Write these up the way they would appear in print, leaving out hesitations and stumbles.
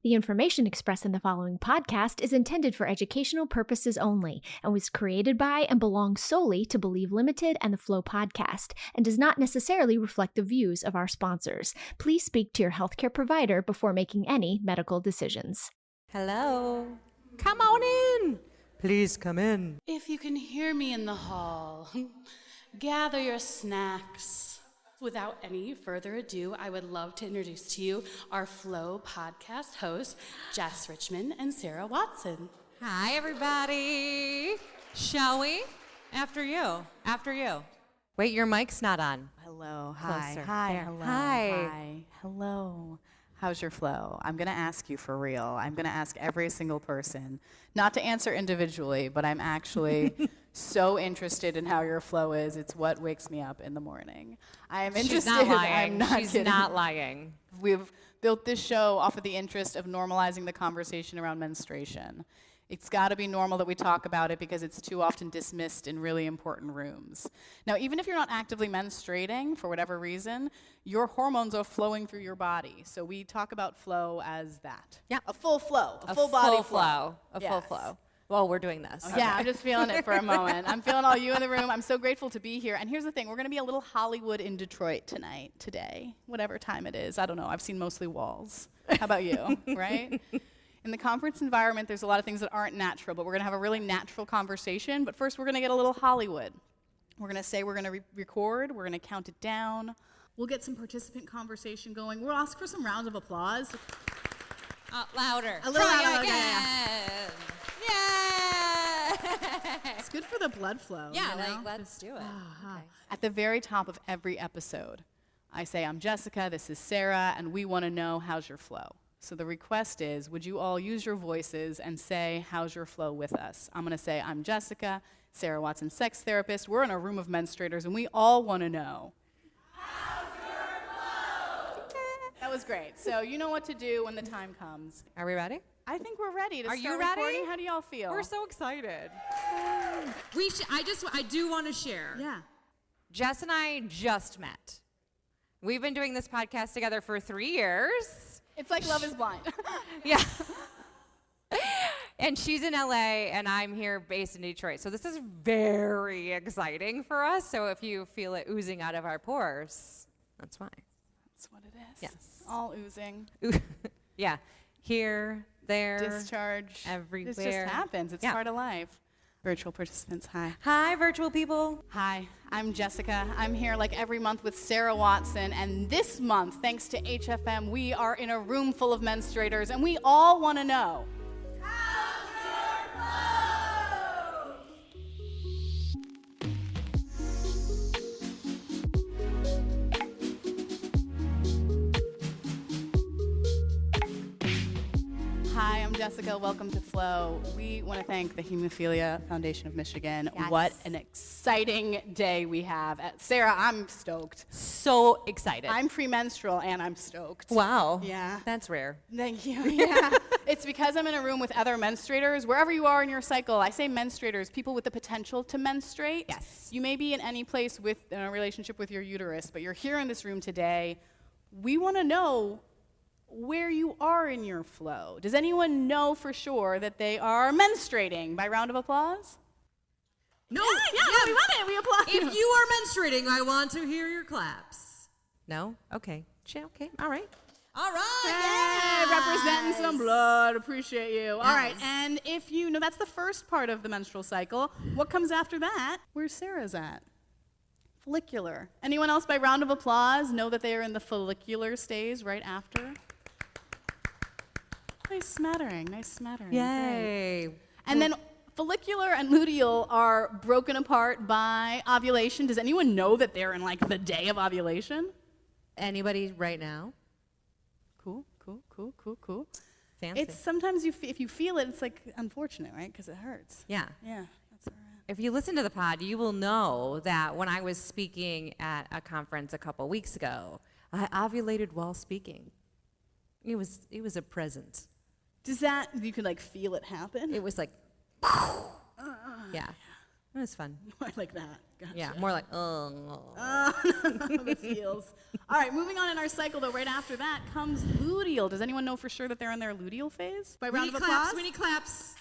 The information expressed in the following podcast is intended for educational purposes only and was created by and belongs solely to Believe Limited and the Flow podcast and does not necessarily reflect the views of our sponsors. Please speak to your healthcare provider before making any medical decisions. Hello. Come on in. Please come in. If you can hear me in the hall, gather your snacks. Without any further ado, I would love to introduce to you our Flow podcast hosts, Jess Richmond and Sarah Watson. Hi, everybody. Shall we? After you. Wait, your mic's not on. Hello. Hi. Closer. Hi. There. Hello. Hi. Hi. Hello. How's your flow? I'm going to ask you for real. I'm going to ask every single person, not to answer individually, but I'm actually so interested in how your flow is. It's what wakes me up in the morning. I am interested. She's not lying. I'm not She's kidding. not lying. We've built this show off of the interest of normalizing the conversation around menstruation. It's got to be normal that we talk about it because it's too often dismissed in really important rooms. Now, even if you're not actively menstruating for whatever reason, your hormones are flowing through your body. So we talk about flow as that. Yeah. A full flow, A full body full flow. A full Yes. flow. Well, we're doing this. Oh, yeah, I'm just feeling it for a moment. I'm feeling all you in the room. I'm so grateful to be here. And here's the thing, we're going to be a little Hollywood in Detroit today, whatever time it is. I don't know. I've seen mostly walls. How about you, right? In the conference environment, there's a lot of things that aren't natural, but we're going to have a really natural conversation. But first, we're going to get a little Hollywood. We're going to say we're going to record. We're going to count it down. We'll get some participant conversation going. We'll ask for some rounds of applause. Louder. A little Try louder. again. Yeah. It's good for the blood flow. Yeah, you know? let's do it. Okay. At the very top of every episode, I say, I'm Jessica, this is Sarah, and we want to know how's your flow. So the request is, would you all use your voices and say, how's your flow with us? I'm going to say, I'm Jessica, Sarah Watson, sex therapist. We're in a room of menstruators, and we all want to know. How's your flow? That was great. So you know what to do when the time comes. Are we ready? I think we're ready to Are start you ready? recording. How do y'all feel? We're so excited. I do want to share. Yeah. Jess and I just met. We've been doing this podcast together for 3 years. It's like Love is Blind. Yeah. And she's in LA, and I'm here based in Detroit. So this is very exciting for us. So if you feel it oozing out of our pores, that's why. That's what it is. Yes. All oozing. Yeah. Here, there. Discharge. Everywhere. It just happens. It's Yeah. part of life. Virtual participants, hi. Hi, virtual people. Hi, I'm Jessica. I'm here like every month with Sarah Watson, and this month, thanks to HFM, we are in a room full of menstruators, and we all want to know. How's your flow? Hi, I'm Jessica. Welcome to Flow. We want to thank the Hemophilia Foundation of Michigan. Yes. What an exciting day we have. Sarah, I'm stoked. So excited. I'm premenstrual and I'm stoked. Wow. Yeah. That's rare. Thank you. Yeah. It's because I'm in a room with other menstruators. Wherever you are in your cycle, I say menstruators, people with the potential to menstruate. Yes. You may be in any place in a relationship with your uterus, but you're here in this room today. We want to know where you are in your flow. Does anyone know for sure that they are menstruating? By round of applause? No. Yeah, we want it. We applaud. If you are menstruating, I want to hear your claps. No? Okay. Okay. All right. All right. Hey, yes. representing some blood. Appreciate you. All right, and if you know, that's the first part of the menstrual cycle. What comes after that? Where's Sarah's at? Follicular. Anyone else by round of applause know that they are in the follicular stage right after? Nice smattering. Nice smattering. Great. Yay. And then follicular and luteal are broken apart by ovulation. Does anyone know that they're in like the day of ovulation? Anybody right now? Cool. Fancy. It's sometimes if you feel it, it's like unfortunate, right? Because it hurts. Yeah. Yeah, that's all right. If you listen to the pod, you will know that when I was speaking at a conference a couple weeks ago, I ovulated while speaking. It was a present. Does that, you could like feel it happen? It was like, yeah. It was fun. More like that. Gotcha. Yeah, more like, The feels. All right, moving on in our cycle, though, right after that comes luteal. Does anyone know for sure that they're in their luteal phase? By round of applause. We need claps.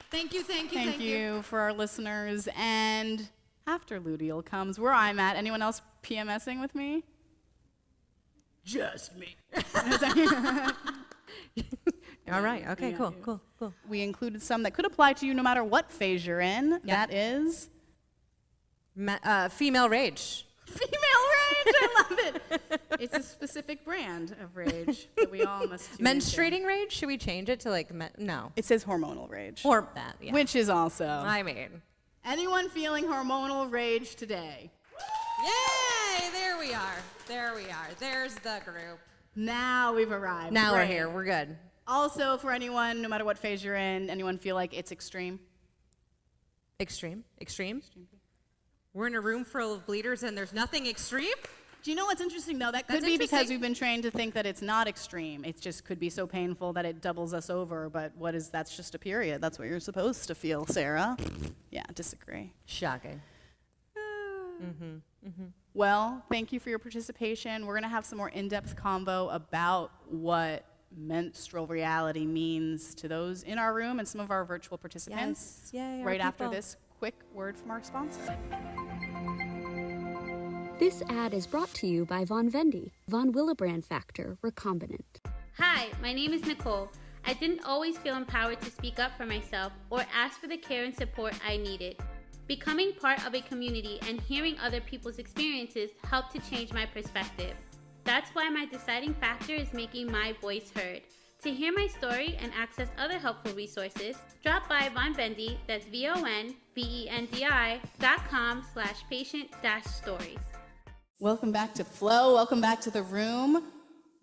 Thank you. Thank you for our listeners. And after luteal comes where I'm at. Anyone else PMSing with me? Just me. all right. Okay, Yeah, cool. We included some that could apply to you no matter what phase you're in. That is Female rage. female rage. I love it. It's a specific brand of rage that we all must tune into. Menstruating rage? Should we change it to like, no. It says hormonal rage. Or that, yeah. Which is also. I mean. Anyone feeling hormonal rage today? Yay! There we are. There's the group. Now we've arrived. Now we're Great. here. We're good. Also, for anyone, no matter what phase you're in, anyone feel like it's extreme? Extreme? We're in a room full of bleeders and there's nothing extreme? Do you know what's interesting, though? That could That's be because interesting. we've been trained to think that it's not extreme. It just could be so painful that it doubles us over. But that's just a period. That's what you're supposed to feel, Sarah. Yeah, disagree. Shocking. Well, thank you for your participation. We're going to have some more in-depth convo about what menstrual reality means to those in our room and some of our virtual participants. Yes. Yay, our right after people. this quick word from our sponsor. This ad is brought to you by Von Vendi, Von Willebrand Factor Recombinant. Hi, my name is Nicole. I didn't always feel empowered to speak up for myself or ask for the care and support I needed. Becoming part of a community and hearing other people's experiences helped to change my perspective. That's why my deciding factor is making my voice heard. To hear my story and access other helpful resources, drop by Von Vendi, that's VonVendi.com/patient-stories. Welcome back to Flow. Welcome back to the room.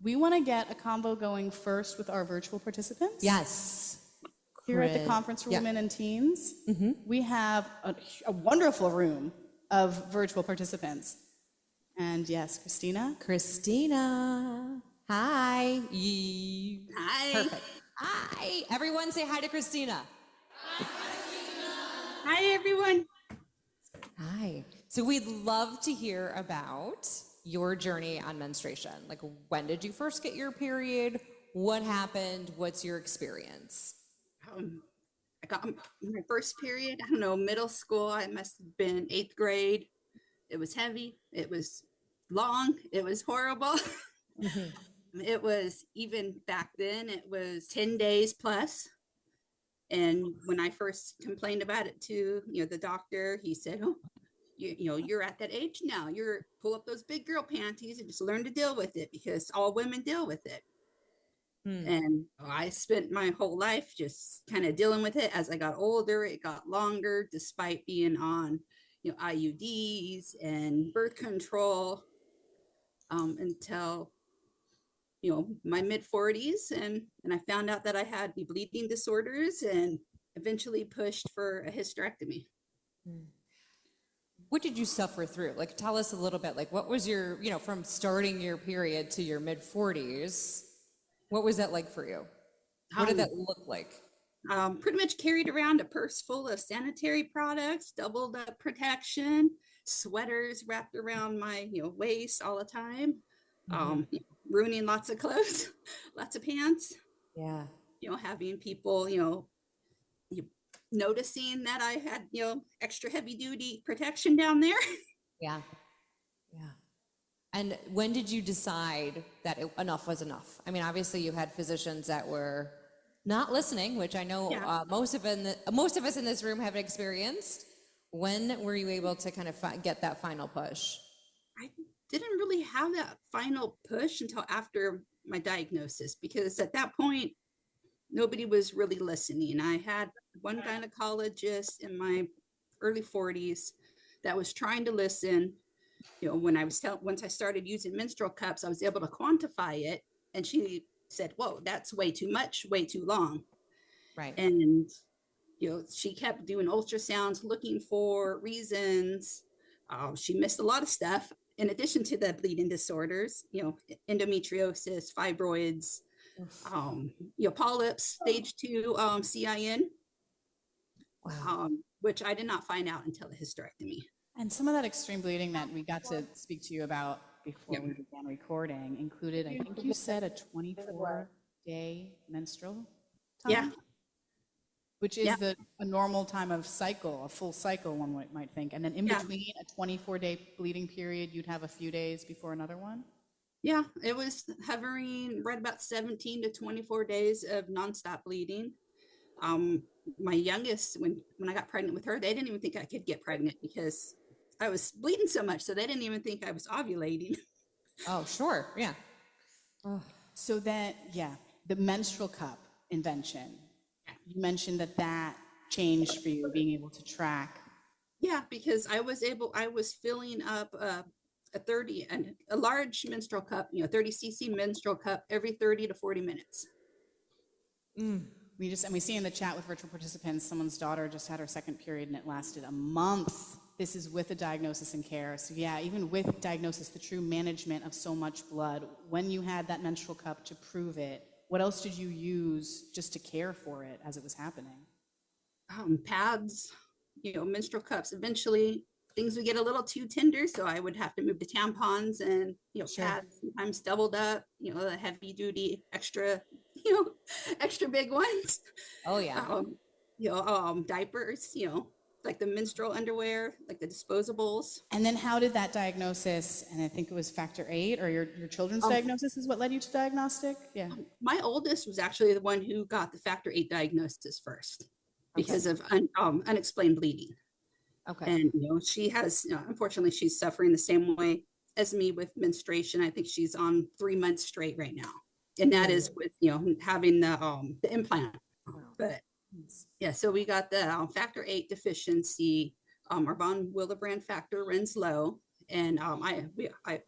We want to get a combo going first with our virtual participants. Yes. Here at the conference for Yeah. women and teens, we have a wonderful room of virtual participants. And yes, Christina. Hi. Hi. Perfect. Hi. Everyone say hi to Christina. Hi, everyone. Hi. So we'd love to hear about your journey on menstruation. Like, when did you first get your period? What happened? What's your experience? I got my first period, I don't know, middle school. I must have been 8th grade. It was heavy. It was long. It was horrible. It was, even back then, it was 10 days plus. And when I first complained about it to, the doctor, he said, oh, you're at that age now. You're pull up those big girl panties and just learn to deal with it, because all women deal with it. And I spent my whole life just kind of dealing with it. As I got older, it got longer, despite being on, IUDs and birth control, until, my mid 40s. And I found out that I had bleeding disorders and eventually pushed for a hysterectomy. What did you suffer through? Like, tell us a little bit. Like, what was your, from starting your period to your mid 40s, what was that like for you? What did that look like? Pretty much carried around a purse full of sanitary products, doubled up protection, sweaters wrapped around my waist all the time, ruining lots of clothes, lots of pants. Yeah. Having people noticing that I had extra heavy duty protection down there. Yeah. And when did you decide that enough was enough? I mean, obviously you had physicians that were not listening, which I know most of us in this room have experienced. When were you able to kind of get that final push? I didn't really have that final push until after my diagnosis, because at that point, nobody was really listening. I had one gynecologist in my early 40s that was trying to listen. Once I started using menstrual cups, I was able to quantify it. And she said, whoa, that's way too much, way too long. Right. And, she kept doing ultrasounds, looking for reasons. She missed a lot of stuff. In addition to the bleeding disorders, endometriosis, fibroids, polyps, stage 2 CIN. Wow. which I did not find out until the hysterectomy. And some of that extreme bleeding that we got to speak to you about before we began recording included, I think you said, a 24-day menstrual time? Yeah. Which is a normal time of cycle, a full cycle, one might think. And then in between a 24-day bleeding period, you'd have a few days before another one? Yeah, it was hovering right about 17 to 24 days of nonstop bleeding. My youngest, when I got pregnant with her, they didn't even think I could get pregnant because I was bleeding so much. So they didn't even think I was ovulating. Oh, sure. Yeah. Oh. So then, the menstrual cup invention. You mentioned that changed for you, being able to track. Yeah, because I was filling up a large menstrual cup, 30 cc menstrual cup every 30 to 40 minutes. We see in the chat with virtual participants, someone's daughter just had her second period and it lasted a month. This is with a diagnosis and care. So even with diagnosis, the true management of so much blood, when you had that menstrual cup to prove it, what else did you use just to care for it as it was happening? Pads, menstrual cups. Eventually, things would get a little too tender, so I would have to move to tampons and, pads, sometimes doubled up, the heavy duty, extra big ones. Oh, yeah. Diapers, like the menstrual underwear, like the disposables. And then how did that diagnosis, and I think it was factor 8, or your children's diagnosis is what led you to diagnostic? Yeah. My oldest was actually the one who got the factor 8 diagnosis first because of unexplained bleeding. Okay. And, she has, unfortunately, she's suffering the same way as me with menstruation. I think she's on 3 months straight right now. And that is with, having the implant. But so we got the factor 8 deficiency. Our von Willebrand factor runs low. And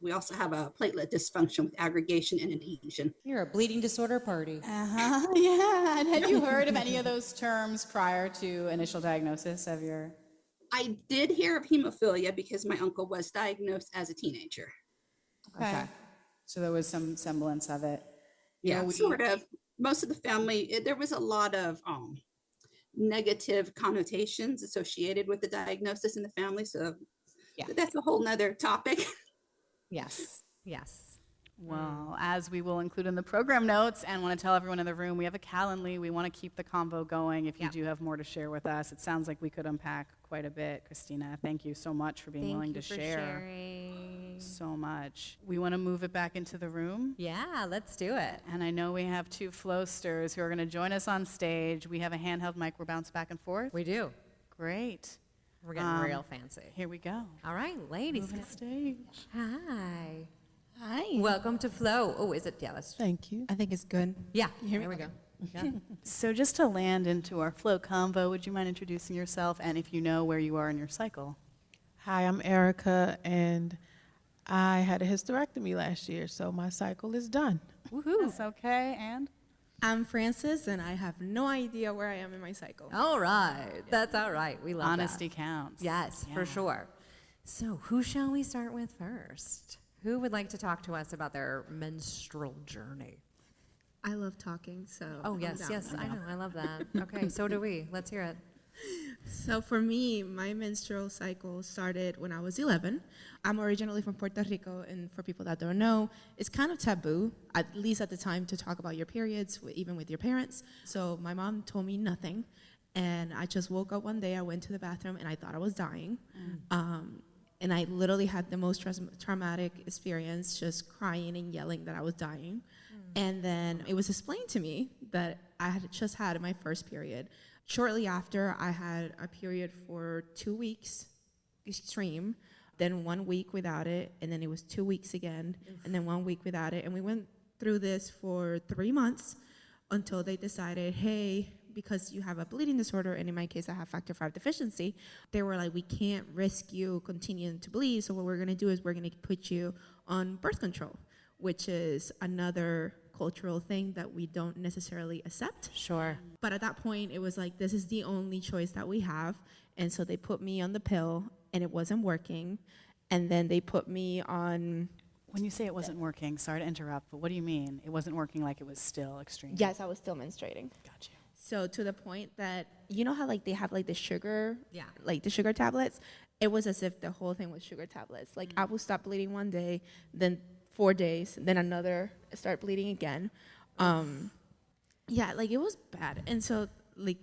we also have a platelet dysfunction with aggregation and adhesion. You're a bleeding disorder party. Yeah. And had you heard of any of those terms prior to initial diagnosis of your... I did hear of hemophilia because my uncle was diagnosed as a teenager. Okay. So there was some semblance of it. Yeah, sort of. Most of the family, there was a lot of negative connotations associated with the diagnosis in the family. So that's a whole nother topic. Yes. Well, as we will include in the program notes, and want to tell everyone in the room, we have a Calendly. We want to keep the convo going. If you do have more to share with us, it sounds like we could unpack quite a bit. Christina, thank you so much for being willing to share. Sharing. So much. We want to move it back into the room. Yeah, let's do it. And I know we have 2 flowsters who are going to join us on stage. We have a handheld mic. We're bounced back and forth. We do. Great. We're getting real fancy. Here we go. All right, ladies. Move on stage. Hi. Hi. Welcome to Flow. Oh, is it? Yeah, let's. Thank you. I think it's good. Yeah, Here we go. Yeah. So just to land into our flow convo, would you mind introducing yourself and if you know where you are in your cycle? Hi, I'm Erika, and I had a hysterectomy last year, so my cycle is done. Woohoo. That's okay. And? I'm Frances, and I have no idea where I am in my cycle. All right. That's all right. We love Honesty that. counts. Yes, for sure. So who shall we start with first? Who would like to talk to us about their menstrual journey? I love talking, so. Oh, yes, I know. I love that. Okay, so do we. Let's hear it. So for me, my menstrual cycle started when I was 11. I'm originally from Puerto Rico, and for people that don't know, it's kind of taboo, at least at the time, to talk about your periods, even with your parents. So my mom told me nothing, and I just woke up one day, I went to the bathroom, and I thought I was dying. And I literally had the most traumatic experience, just crying and yelling that I was dying. And then it was explained to me that I had just had my first period. Shortly after, I had a period for 2 weeks, extreme, then 1 week without it, and then it was 2 weeks again, and then 1 week without it. And we went through this for 3 months until they decided, hey, because you have a bleeding disorder, and in my case, I have factor 5 deficiency, they were like, we can't risk you continuing to bleed, so what we're gonna do is we're gonna put you on birth control, which is another cultural thing that we don't necessarily accept. Sure. But at that point, it was like, this is the only choice that we have. And so they put me on the pill, and it wasn't working. And then they put me on... When you say it wasn't working, sorry to interrupt, but what do you mean? It wasn't working like it was still extreme? Yes, I was still menstruating. Gotcha. So to the point that, you know how like they have like the sugar, Yeah. like the sugar tablets? It was as if the whole thing was sugar tablets. Like I would stop bleeding one day, then 4 days, then another, start bleeding again. Yeah, like it was bad. And so like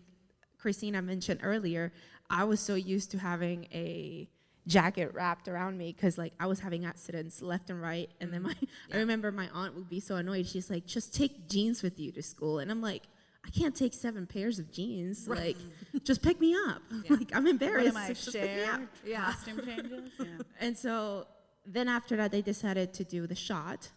Christina mentioned earlier, I was so used to having a jacket wrapped around me because like I was having accidents left and right. And then I remember my aunt would be so annoyed. She's like, just take jeans with you to school. And I'm like, I can't take 7 pairs of jeans. Like, just pick me up. Like, I'm embarrassed. What am I, Just pick me up. costume changes? Yeah. And so then after that, they decided to do the shot.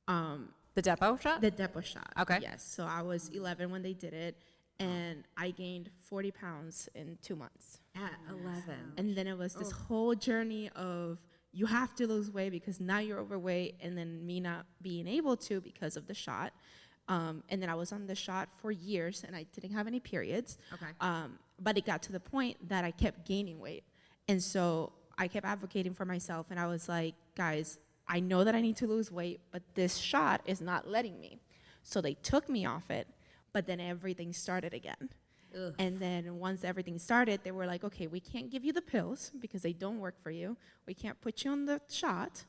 The depot shot? The depot shot. Okay. Yes. So I was 11 when they did it. And I gained 40 pounds in 2 months. At 11. And then it was this whole journey of you have to lose weight because now you're overweight, and then me not being able to because of the shot. And then I was on the shot for years, and I didn't have any periods. Okay. But it got to the point that I kept gaining weight. And so I kept advocating for myself, and I was like, guys, I know that I need to lose weight, but this shot is not letting me. So they took me off it, but then everything started again. Ugh. And then once everything started, they were like, okay, we can't give you the pills because they don't work for you. We can't put you on the shot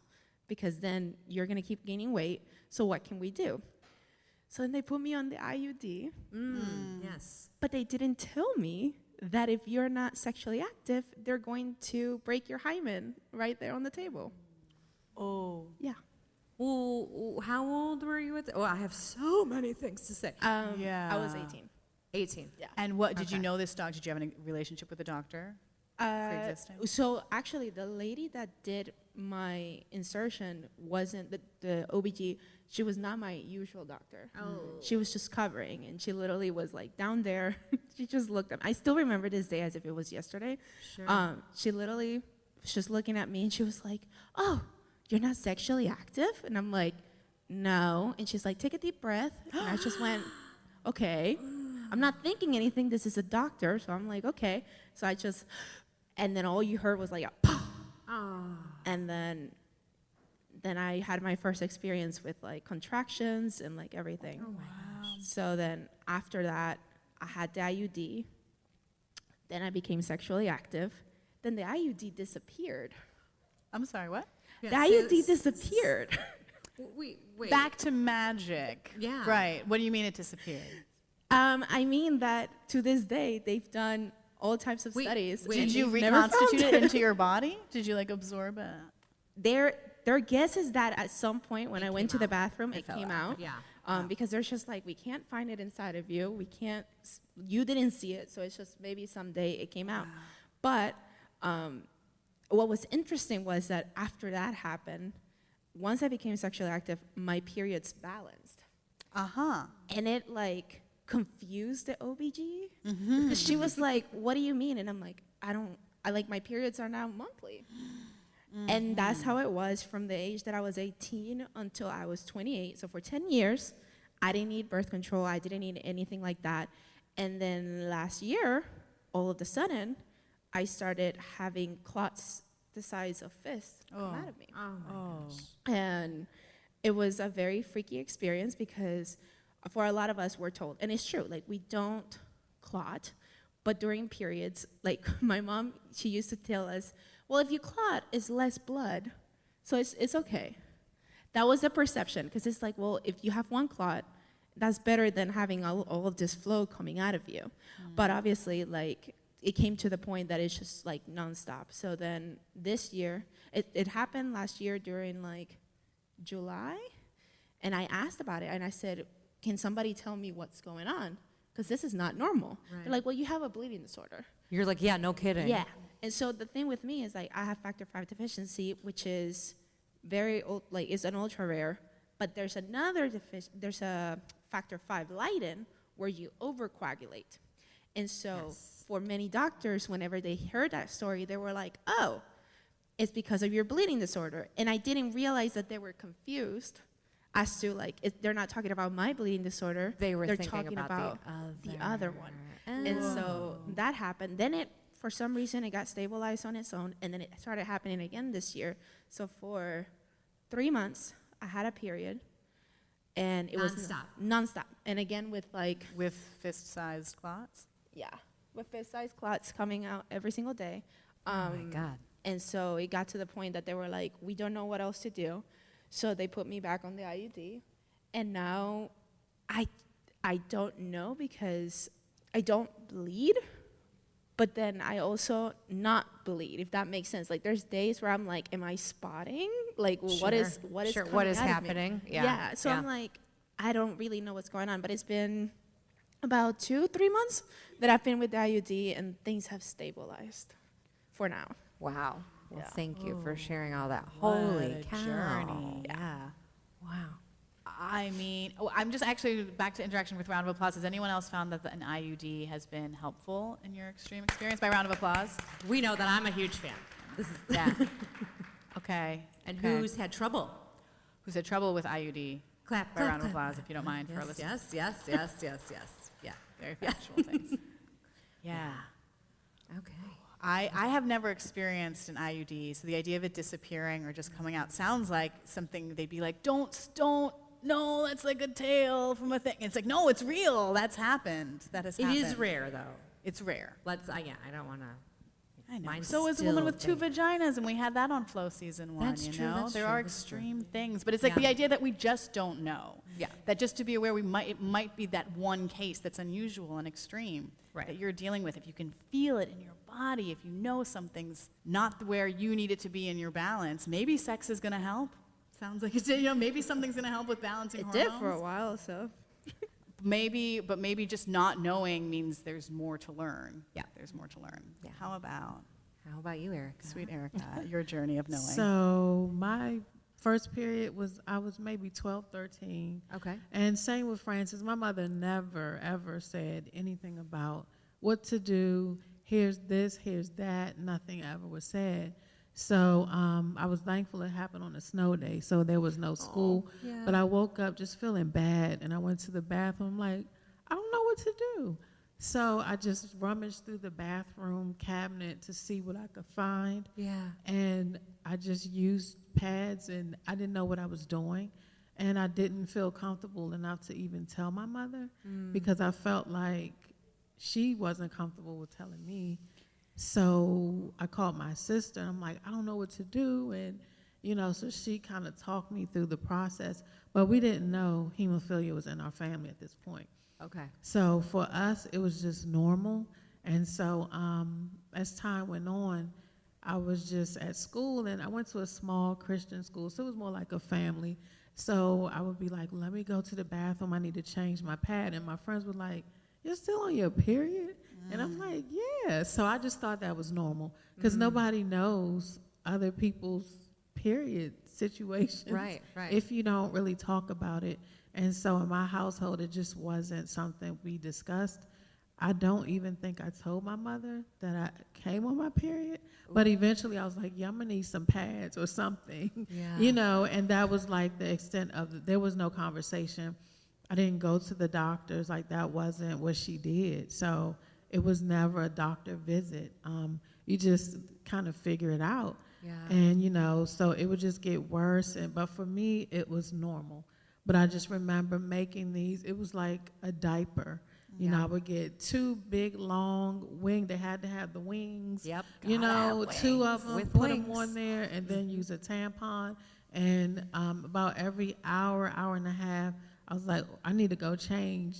because then you're going to keep gaining weight. So what can we do? So then they put me on the IUD. Yes. But they didn't tell me that if you're not sexually active, they're going to break your hymen right there on the table. Oh. Yeah. Well, how old were you at? Oh, I have so many things to say. Yeah. I was 18. 18. Yeah. And what did you know this doctor? Did you have any relationship with the doctor? Pre-existing? So actually, the lady that did my insertion wasn't the OBG. She was not my usual doctor. Oh. She was just covering, and she literally was like down there. She just looked at me. I still remember this day as if it was yesterday. Sure. She literally was just looking at me, and she was like, "Oh, you're not sexually active?" And I'm like, "No." And she's like, "Take a deep breath." And I just went, "Okay." I'm not thinking anything. This is a doctor. So I'm like, okay. So I just, and then all you heard was like a pop. Oh. And then I had my first experience with like contractions and like everything. Oh, wow. So then after that, I had the IUD. Then I became sexually active. Then the IUD disappeared. I'm sorry, what? The IUD disappeared. Wait. Back to magic. Yeah. Right. What do you mean it disappeared? I mean that to this day, they've done all types of studies. Did you They've never reconstitute found it into your body? Did you like absorb it? Their guess is that at some point when I went to the bathroom, it came out. Yeah. Because they're just like, we can't find it inside of you. We can't, you didn't see it, so it's just maybe someday it came out. But what was interesting was that after that happened, once I became sexually active, my periods balanced. And it like confused the OBG. She was like, what do you mean? And I'm like, I like my periods are now monthly. And that's how it was from the age that I was 18 until I was 28. So for 10 years, I didn't need birth control. I didn't need anything like that. And then last year, all of a sudden, I started having clots the size of fists come out of me. Oh my gosh. And it was a very freaky experience because for a lot of us, we're told, and it's true, like we don't clot, but during periods, like my mom, she used to tell us, well, if you clot, it's less blood, so it's okay. That was the perception, because it's like, well, if you have one clot, that's better than having all of this flow coming out of you. But obviously, like, it came to the point that it's just like nonstop. So then this year, it happened last year during like July, and I asked about it, and I said, can somebody tell me what's going on? Because this is not normal. Right. They're like, well, you have a bleeding disorder. You're like, yeah, no kidding. Yeah. And so the thing with me is like I have factor V deficiency, which is very old, like it's an ultra rare, but there's another there's a factor V Leiden where you overcoagulate. And so for many doctors, whenever they heard that story, they were like, oh, it's because of your bleeding disorder. And I didn't realize that they were confused as to like, they're not talking about my bleeding disorder. They're talking about the other one. And so that happened. Then for some reason, it got stabilized on its own, and then it started happening again this year. So for 3 months, I had a period, and it was nonstop. And again with with fist-sized clots. Yeah, with fist-sized clots coming out every single day. Oh my God. And so it got to the point that they were like, we don't know what else to do. So they put me back on the IUD. And now I don't know because I don't bleed, but then I also not bleed, if that makes sense. Like there's days where I'm like, am I spotting? Like what is happening? Yeah. So I'm like, I don't really know what's going on, but it's been about 2-3 months that I've been with the IUD and things have stabilized for now. Wow. Well, thank you for sharing all that. What Holy a cow. journey. Yeah. Wow. I mean, I'm just actually back to interaction with round of applause. Has anyone else found that an IUD has been helpful in your extreme experience? By round of applause. We know that I'm a huge fan. This is Yeah. Okay. And okay. who's had trouble? Who's had trouble with IUD? Clap, By clap, round of clap. applause, if you don't mind, for our listeners. Yes. Yeah, very factual things. Yeah. Okay. I have never experienced an IUD, so the idea of it disappearing or just coming out sounds like something they'd be like, don't, no, that's like a tale from a thing. It's like, no, it's real. That's happened. That has happened. It is rare, though. It's rare. I don't want to. I know. Mine's So is a woman still with 2 vaginas, and we had that on Flow Season 1, That's you true, know? that's There true, are that's true. extreme things, but it's like the idea that we just don't know. Yeah. That just to be aware, it might be that one case that's unusual and extreme Right. that you're dealing with. If you can feel it in your body, if you know something's not where you need it to be in your balance, maybe sex is going to help. Sounds like it's, maybe something's going to help with balancing It hormones. did for a while, so. Maybe just not knowing means there's more to learn. Yeah. There's more to learn. Yeah. How about you, Erika? sweet Erika, your journey of knowing? So my first period was, I was maybe 12, 13. Okay. And same with Francis. My mother never, ever said anything about what to do. Here's this, here's that. Nothing ever was said. So I was thankful it happened on a snow day, so there was no school. Yeah. But I woke up just feeling bad, and I went to the bathroom like, I don't know what to do. So I just rummaged through the bathroom cabinet to see what I could find. Yeah. And I just used pads, and I didn't know what I was doing. And I didn't feel comfortable enough to even tell my mother because I felt like she wasn't comfortable with telling me. So I called my sister. I'm like, I don't know what to do. And, so she kind of talked me through the process. But we didn't know hemophilia was in our family at this point. Okay. So for us, it was just normal. And so as time went on, I was just at school, and I went to a small Christian school, so it was more like a family. So I would be like, let me go to the bathroom. I need to change my pad. And my friends were like, you're still on your period? And I'm like, yeah. So I just thought that was normal because nobody knows other people's period situations Right. if you don't really talk about it. And so in my household, it just wasn't something we discussed. I don't even think I told my mother that I came on my period. But eventually I was like, yeah, I'm going to need some pads or something, Yeah. and that was like the extent of it. There was no conversation. I didn't go to the doctors. Like, that wasn't what she did. So it was never a doctor visit. You just kind of figure it out. Yeah. And, so it would just get worse. But for me, it was normal. But I just remember making these. It was like a diaper. I would get 2 big, long wings. They had to have the wings. Yep. 2 of them, With put them wings. on there, and then use a tampon. And about every hour and a half, I was like, I need to go change,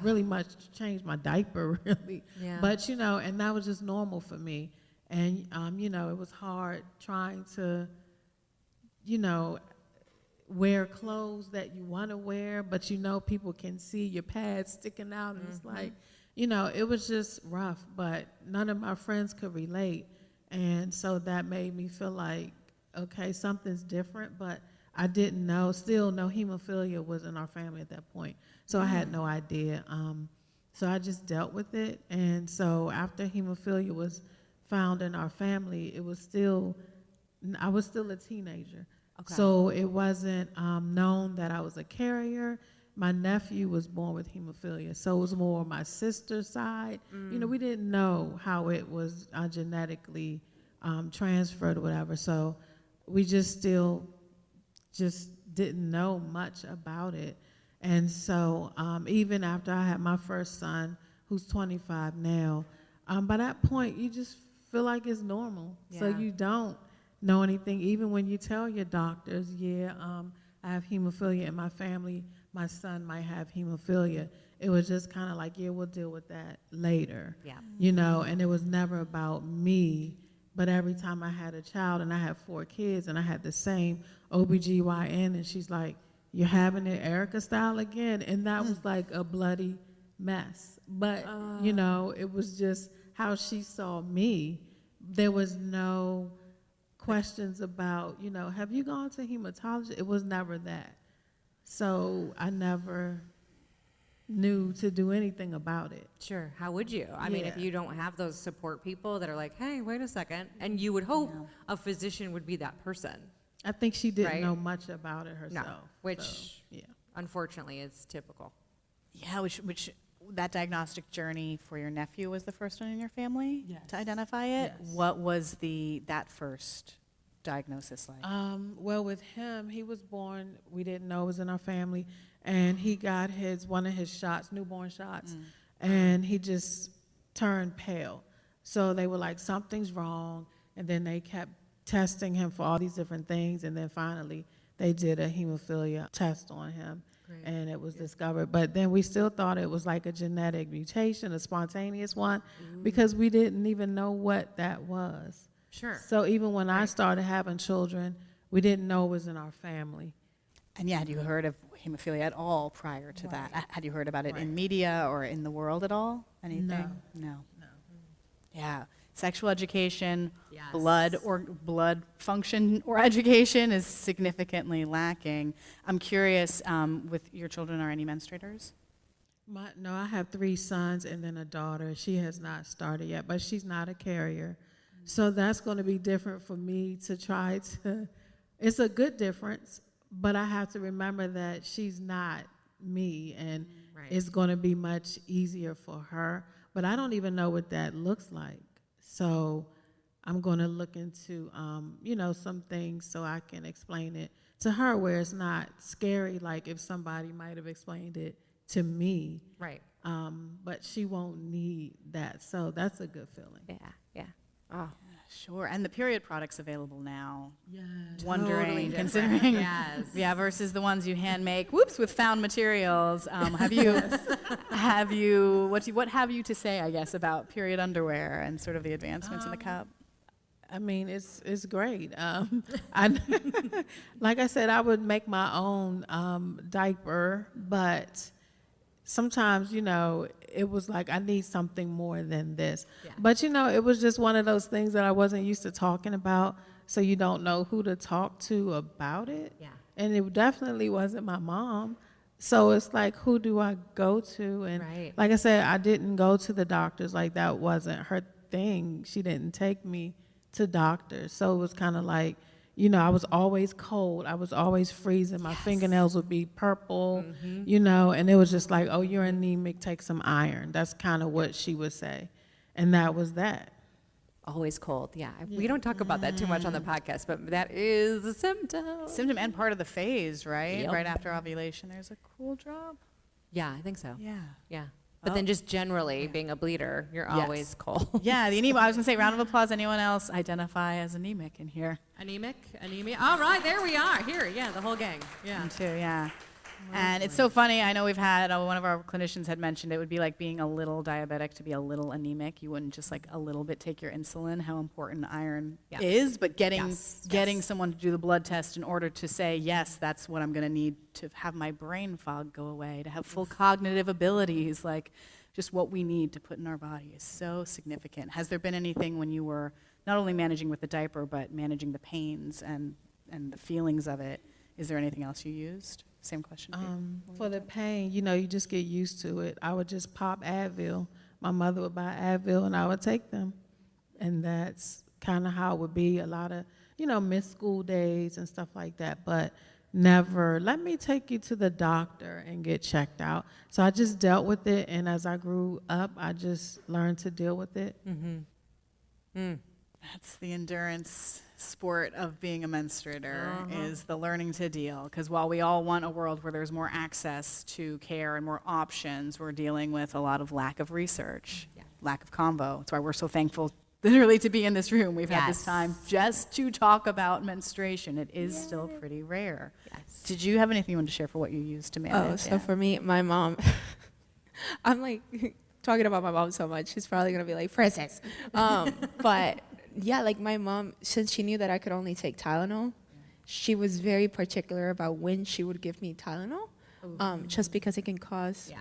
really much change my diaper, really. Yeah. But, and that was just normal for me. And, it was hard trying to, wear clothes that you want to wear, but people can see your pads sticking out, and it's like, it was just rough, but none of my friends could relate. And so that made me feel like, okay, something's different, but I didn't know, still no hemophilia was in our family at that point. So I had no idea. So I just dealt with it. And so after hemophilia was found in our family, I was still a teenager. Okay. So it wasn't known that I was a carrier. My nephew was born with hemophilia, so it was more my sister's side. We didn't know how it was genetically transferred or whatever. So we just still didn't know much about it. And so even after I had my first son, who's 25 now, by that point, you just feel like it's normal. So Yeah. you don't know anything. Even when you tell your doctors, I have hemophilia in my family, my son might have hemophilia. It was just kind of like, we'll deal with that later. Yeah. You know, and it was never about me. But every time I had a child, and I had 4 kids, and I had the same OBGYN, and she's like, you're having it Erika style again. And that was like a bloody mess. But, you know, it was just how she saw me. There was no questions about, you know, have you gone to hematology? It was never that. So I never knew to do anything about it. Sure. How would you? I mean, if you don't have those support people that are like, hey, wait a second. And you would hope a physician would be that person. I think she didn't know much about it herself. No, which unfortunately is typical. Yeah, which that diagnostic journey for your nephew was the first one in your family to identify it? Yes. What was that first diagnosis like? Well, with him, he was born, we didn't know it was in our family, and he got one of his shots, newborn shots, and he just turned pale. So they were like, something's wrong, and then they kept testing him for all these different things, and then finally they did a hemophilia test on him. Great. And it was discovered. But then we still thought it was like a genetic mutation, a spontaneous one, because we didn't even know what that was. Sure. So even when I started having children, we didn't know it was in our family. And had you heard of hemophilia at all prior to that? Had you heard about it in media or in the world at all? Anything? No. Yeah. Sexual education, blood function or education is significantly lacking. I'm curious, with your children, are any menstruators? No, I have 3 sons and then a daughter. She has not started yet, but she's not a carrier. So that's going to be different for me to try to, it's a good difference, but I have to remember that she's not me, and it's going to be much easier for her. But I don't even know what that looks like. So I'm going to look into, you know, some things so I can explain it to her where it's not scary, like if somebody might have explained it to me. Right. But she won't need that. So that's a good feeling. Yeah. Oh. Sure. And the period products available now. Yes. Wondering, Totally considering, yes. versus the ones you hand make, with found materials. Have you, what have you to say, I guess, about period underwear and sort of the advancements in the cup? I mean, it's great. Like I said, I would make my own diaper, but sometimes, you know, it was like, I need something more than this. Yeah. But, you know, it was just one of those things that I wasn't used to talking about, so you don't know who to talk to about it. Yeah. And it definitely wasn't my mom. So it's like, who do I go to? And like I said, I didn't go to the doctors. Like, that wasn't her thing. She didn't take me to doctors. So it was kind of like, you know, I was always cold. I was always freezing. My fingernails would be purple, you know, and it was just like, oh, you're anemic, take some iron. That's kind of what she would say. And that was that. Always cold, yeah. We don't talk about that too much on the podcast, but that is a symptom. Symptom and part of the phase, right? Yep. Right after ovulation, there's a cool drop. Yeah, I think so. Yeah. But then just generally being a bleeder, you're always cold. Yeah, the anemia. I was going to say, round of applause. Anyone else identify as anemic in here? Anemia. All right, there we are. Here, the whole gang. Yeah. Me too, yeah. And it's so funny. I know we've had, one of our clinicians had mentioned it would be like being a little diabetic to be a little anemic. You wouldn't just like a little bit take your insulin, how important iron is, but getting someone to do the blood test in order to say, yes, that's what I'm going to need to have my brain fog go away, to have full cognitive abilities, like just what we need to put in our body is so significant. Has there been anything when you were not only managing with the diaper, but managing the pains and the feelings of it? Is there anything else you used? Same question. For the pain, you know, you just get used to it. I would just pop Advil. My mother would buy Advil, and I would take them. And that's kind of how it would be. A lot of, you know, missed school days and stuff like that, but never, let me take you to the doctor and get checked out. So I just dealt with it, and as I grew up, I just learned to deal with it. That's the endurance sport of being a menstruator is the learning to deal. Because while we all want a world where there's more access to care and more options, we're dealing with a lot of lack of research, lack of convo. That's why we're so thankful literally to be in this room. We've had this time just to talk about menstruation. It is still pretty rare. Yes. Did you have anything you wanted to share for what you used to manage? So for me, my mom, I'm like talking about my mom so much, she's probably gonna be like, Frances. But yeah, like my mom, since she knew that I could only take Tylenol, she was very particular about when she would give me Tylenol. Just because it can cause,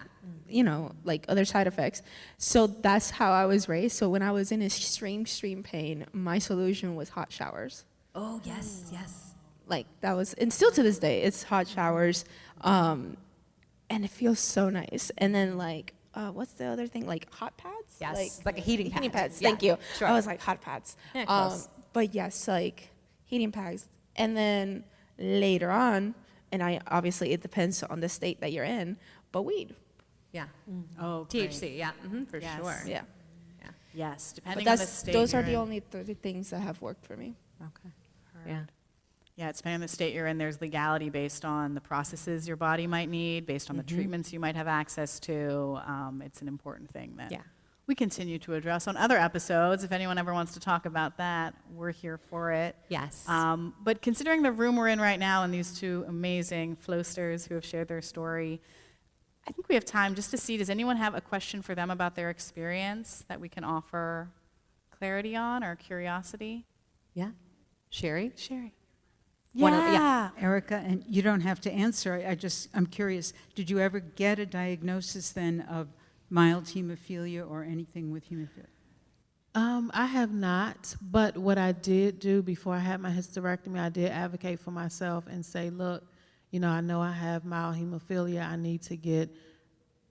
like other side effects. So that's how I was raised. So when I was in extreme pain, my solution was hot showers. Oh, yes. Like that was, and still to this day, it's hot showers. And it feels so nice. And then like, what's the other thing? Like hot pads? Yes, like a heating pad. Heating pads, Yeah, thank you. sure. I was like hot pads. Yeah, close. But yes, like heating pads. And then later on, and obviously it depends on the state that you're in, but weed. Yeah. Oh, THC, for Yes. sure. Yeah. Yes, But depending on the that's, state. those are you're the in. only three things that have worked for me. Okay. Yeah. Yeah, it's depending on the state you're in. There's legality based on the processes your body might need, based on the treatments you might have access to. It's an important thing that we continue to address on other episodes. If anyone ever wants to talk about that, we're here for it. Yes. But considering the room we're in right now and these two amazing flowsters who have shared their story, I think we have time just to see, does anyone have a question for them about their experience that we can offer clarity on or curiosity? Yeah. Sherry? Sherry. Yeah. Erika, and you don't have to answer. I'm curious. Did you ever get a diagnosis then of mild hemophilia or anything with hemophilia? I have not, but what I did do before I had my hysterectomy, I did advocate for myself and say, look, I know I have mild hemophilia. I need to get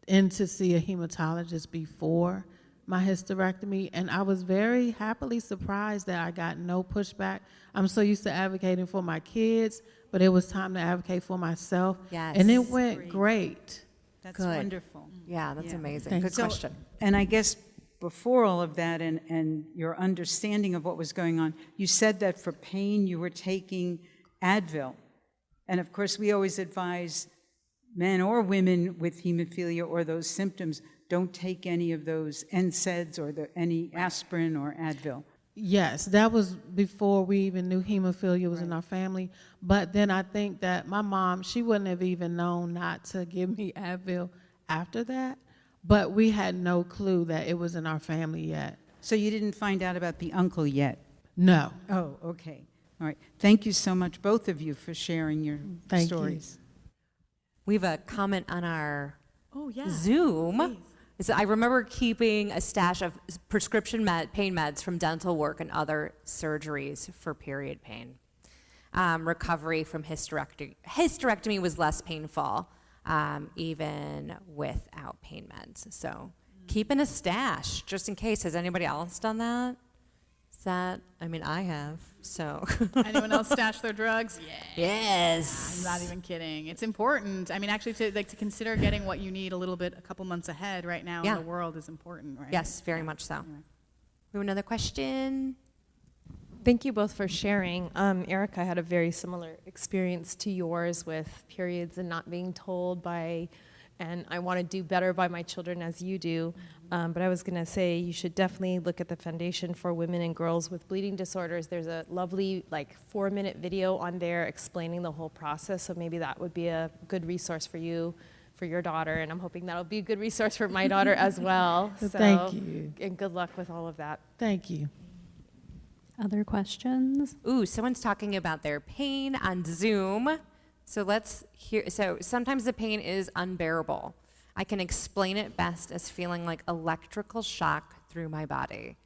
in to see a hematologist before my hysterectomy, and I was very happily surprised that I got no pushback. I'm so used to advocating for my kids, but it was time to advocate for myself, and it went great. That's wonderful. Yeah, that's amazing. Thank Good you. question. And I guess before all of that and your understanding of what was going on, you said that for pain you were taking Advil. And of course, we always advise men or women with hemophilia or those symptoms, don't take any of those NSAIDs or any aspirin or Advil. Yes, that was before we even knew hemophilia was in our family. But then I think that my mom, she wouldn't have even known not to give me Advil after that. But we had no clue that it was in our family yet. So you didn't find out about the uncle yet? No. Oh, okay. All right. Thank you so much, both of you, for sharing your stories. We have a comment on our Zoom. I remember keeping a stash of prescription pain meds from dental work and other surgeries for period pain. Recovery from hysterectomy was less painful, even without pain meds. So keeping a stash just in case. Has anybody else done that? I have, so. Anyone else stash their drugs? Yes. I'm not even kidding. It's important. Actually, to consider getting what you need a couple months ahead right now in the world is important, right? Yes, very much so. Anyway. We have another question. Thank you both for sharing. Erika had a very similar experience to yours with periods and not being told and I want to do better by my children as you do. But I was going to say you should definitely look at the Foundation for Women and Girls with Bleeding Disorders. There's a lovely 4-minute video on there explaining the whole process. So maybe that would be a good resource for you, for your daughter. And I'm hoping that'll be a good resource for my daughter as well. So, thank you. And good luck with all of that. Thank you. Other questions? Ooh, someone's talking about their pain on Zoom. So let's hear. So sometimes the pain is unbearable. I can explain it best as feeling like electrical shock through my body.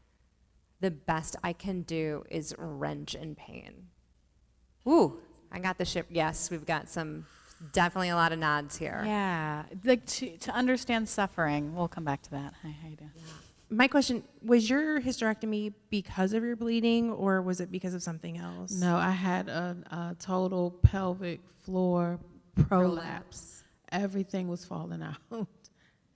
The best I can do is wrench in pain. Ooh, I got the ship. Yes, we've got definitely a lot of nods here. Yeah, to understand suffering. We'll come back to that. Hi, how you doing? Yeah. My question, was your hysterectomy because of your bleeding or was it because of something else? No, I had a total pelvic floor prolapse. Everything was falling out.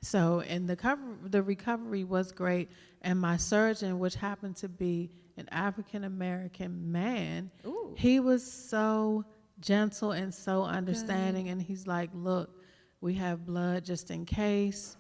So, and the recovery was great. And my surgeon, which happened to be an African-American man, he was so gentle and so understanding. And he's like, look, we have blood just in case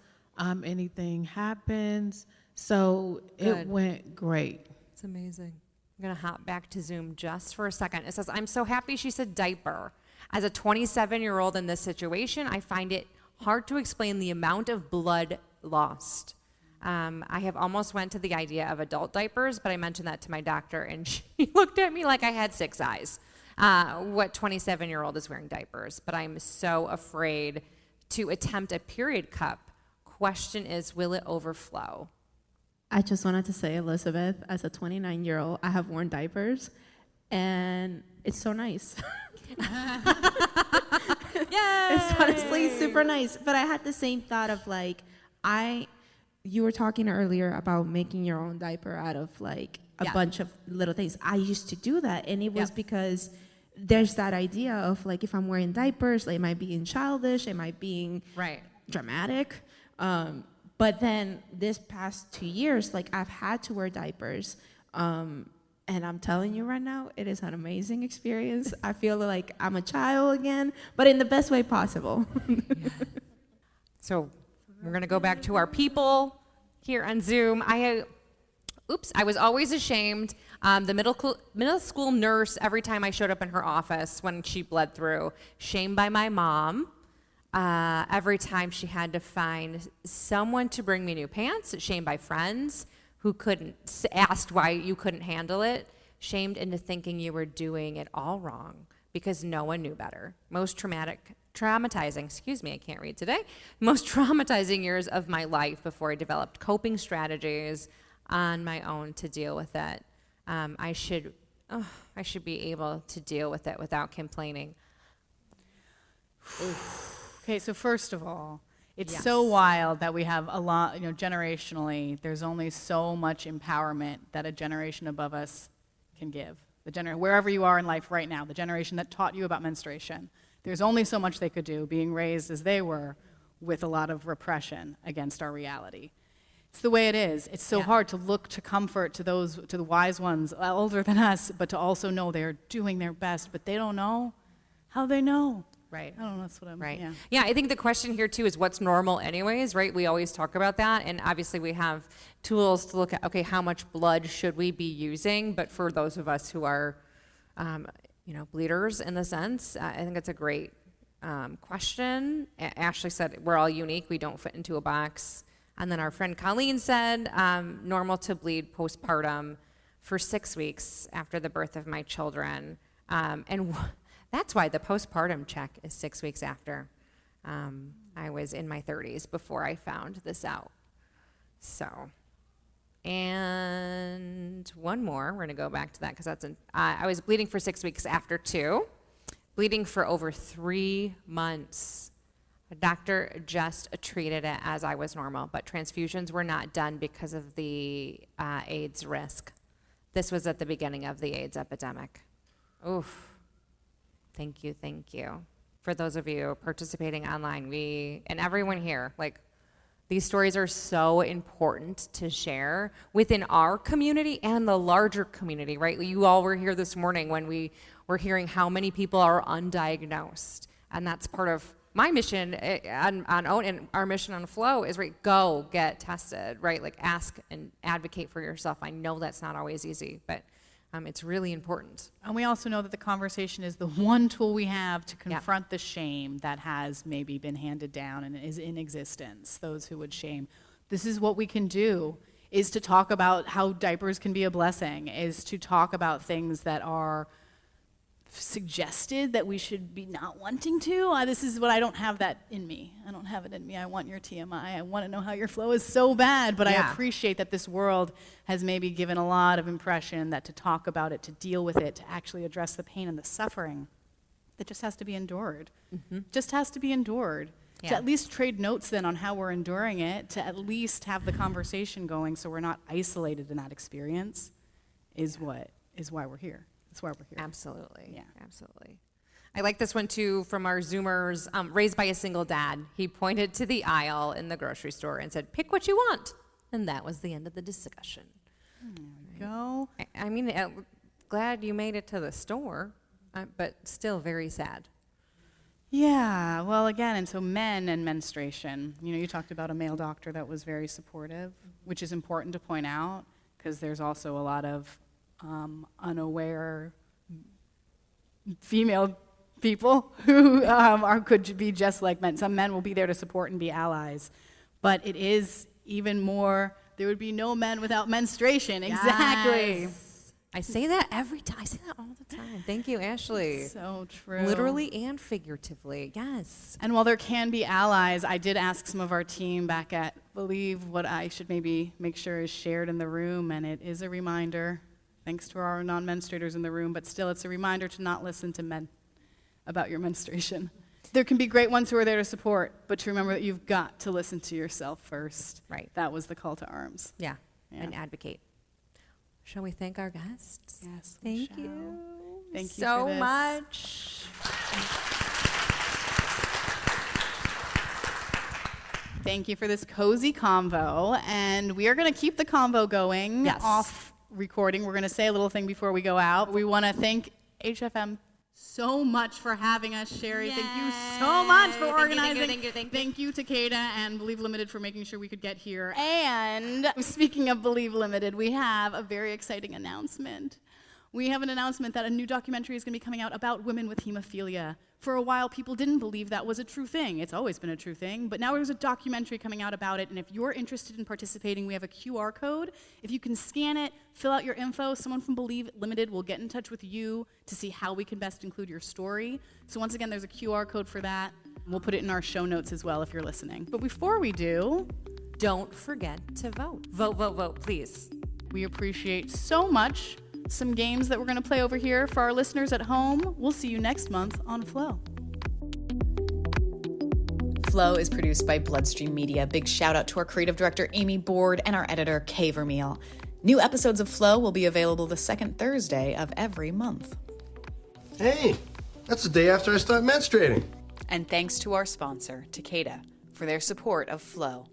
anything happens. So it went great. It's amazing. I'm going to hop back to Zoom just for a second. It says, I'm so happy she said diaper. As a 27-year-old in this situation, I find it hard to explain the amount of blood lost. I have almost went to the idea of adult diapers, but I mentioned that to my doctor, and she looked at me like I had 6 eyes. What 27-year-old is wearing diapers? But I'm so afraid to attempt a period cup. Question is, will it overflow? I just wanted to say, Elizabeth, as a 29-year-old, I have worn diapers, and it's so nice. It's honestly super nice. But I had the same thought of like, you were talking earlier about making your own diaper out of like a bunch of little things. I used to do that, and it was because there's that idea of like, if I'm wearing diapers, like, it might be childish, it might be dramatic. But then this past 2 years, like, I've had to wear diapers. And I'm telling you right now, it is an amazing experience. I feel like I'm a child again, but in the best way possible. So we're going to go back to our people here on Zoom. I was always ashamed. The middle school nurse, every time I showed up in her office when she bled through, shamed by my mom. Every time she had to find someone to bring me new pants, shamed by friends who asked why you couldn't handle it, shamed into thinking you were doing it all wrong because no one knew better. Most traumatizing, I can't read today, most traumatizing years of my life before I developed coping strategies on my own to deal with it. I should be able to deal with it without complaining. Okay, so first of all, it's so wild that we have a lot, generationally, there's only so much empowerment that a generation above us can give. Wherever you are in life right now, the generation that taught you about menstruation, there's only so much they could do, being raised as they were with a lot of repression against our reality. It's the way it is. It's so hard to look to comfort to the wise ones older than us, but to also know they're doing their best, but they don't know how they know. Right. I don't know, that's what I'm, right. Yeah, I think the question here too is what's normal anyways, right? We always talk about that, and obviously we have tools to look at, okay, how much blood should we be using? But for those of us who are, bleeders in the sense, I think it's a great question. Ashley said, we're all unique, we don't fit into a box. And then our friend Colleen said, normal to bleed postpartum for 6 weeks after the birth of my children. That's why the postpartum check is 6 weeks after. I was in my 30s before I found this out. So, and one more, we're gonna go back to that because I was bleeding for 6 weeks after 2, bleeding for over 3 months. A doctor just treated it as I was normal, but transfusions were not done because of the AIDS risk. This was at the beginning of the AIDS epidemic. Oof. Thank you. For those of you participating online, and everyone here, these stories are so important to share within our community and the larger community, right? You all were here this morning when we were hearing how many people are undiagnosed, and that's part of my mission on OWN, and our mission on Flow is, right, go get tested, right? Ask and advocate for yourself. I know that's not always easy, but it's really important. And we also know that the conversation is the one tool we have to confront the shame that has maybe been handed down and is in existence, those who would shame. This is what we can do, is to talk about how diapers can be a blessing, is to talk about things that are suggested that we should be not wanting to. This is what I don't have that in me. I don't have it in me. I want your TMI. I want to know how your flow is so bad, but I appreciate that this world has maybe given a lot of impression that to talk about it, to deal with it, to actually address the pain and the suffering, that just has to be endured. Just has to be endured. To at least trade notes then on how we're enduring it, to at least have the conversation going so we're not isolated in that experience is why we're here. That's why we're here. Absolutely. Yeah. Absolutely. I like this one too from our Zoomers, raised by a single dad. He pointed to the aisle in the grocery store and said, pick what you want. And that was the end of the discussion. There we go. I mean, glad you made it to the store, but still very sad. Yeah, well, again, and so men and menstruation. You know, you talked about a male doctor that was very supportive, which is important to point out because there's also a lot of unaware female people who could be just like men. Some men will be there to support and be allies, but it is even more, there would be no men without menstruation. Yes. Exactly. I say that every time. I say that all the time. Thank you, Ashley. So true. Literally and figuratively, yes. And while there can be allies, I did ask some of our team back at Believe what I should maybe make sure is shared in the room, and it is a reminder, thanks to our non-menstruators in the room, but still it's a reminder to not listen to men about your menstruation. There can be great ones who are there to support, but to remember that you've got to listen to yourself first. Right. That was the call to arms. Yeah. And advocate. Shall we thank our guests? Yes, Thank you. Thank you so for this. much. Thank you for this cozy convo, and we are going to keep the convo going off recording. We're going to say a little thing before we go out. We want to thank HFM so much for having us, Sherry. Yay. Thank you so much for organizing. Thank you to Kada and Believe Limited for making sure we could get here. And speaking of Believe Limited, we have a very exciting announcement. We have an announcement that a new documentary is going to be coming out about women with hemophilia. For a while, people didn't believe that was a true thing. It's always been a true thing, but now there's a documentary coming out about it, and if you're interested in participating, we have a QR code. If you can scan it, fill out your info, someone from Believe Limited will get in touch with you to see how we can best include your story. So once again, there's a QR code for that. We'll put it in our show notes as well if you're listening. But before we do, don't forget to vote. Vote, vote, vote, please. We appreciate so much some games that we're going to play over here for our listeners at home. We'll see you next month on Flow. Flow is produced by Bloodstream Media. Big shout out to our creative director, Amy Board, and our editor, Kay Vermeil. New episodes of Flow will be available the second Thursday of every month. Hey, that's the day after I start menstruating. And thanks to our sponsor, Takeda, for their support of Flow.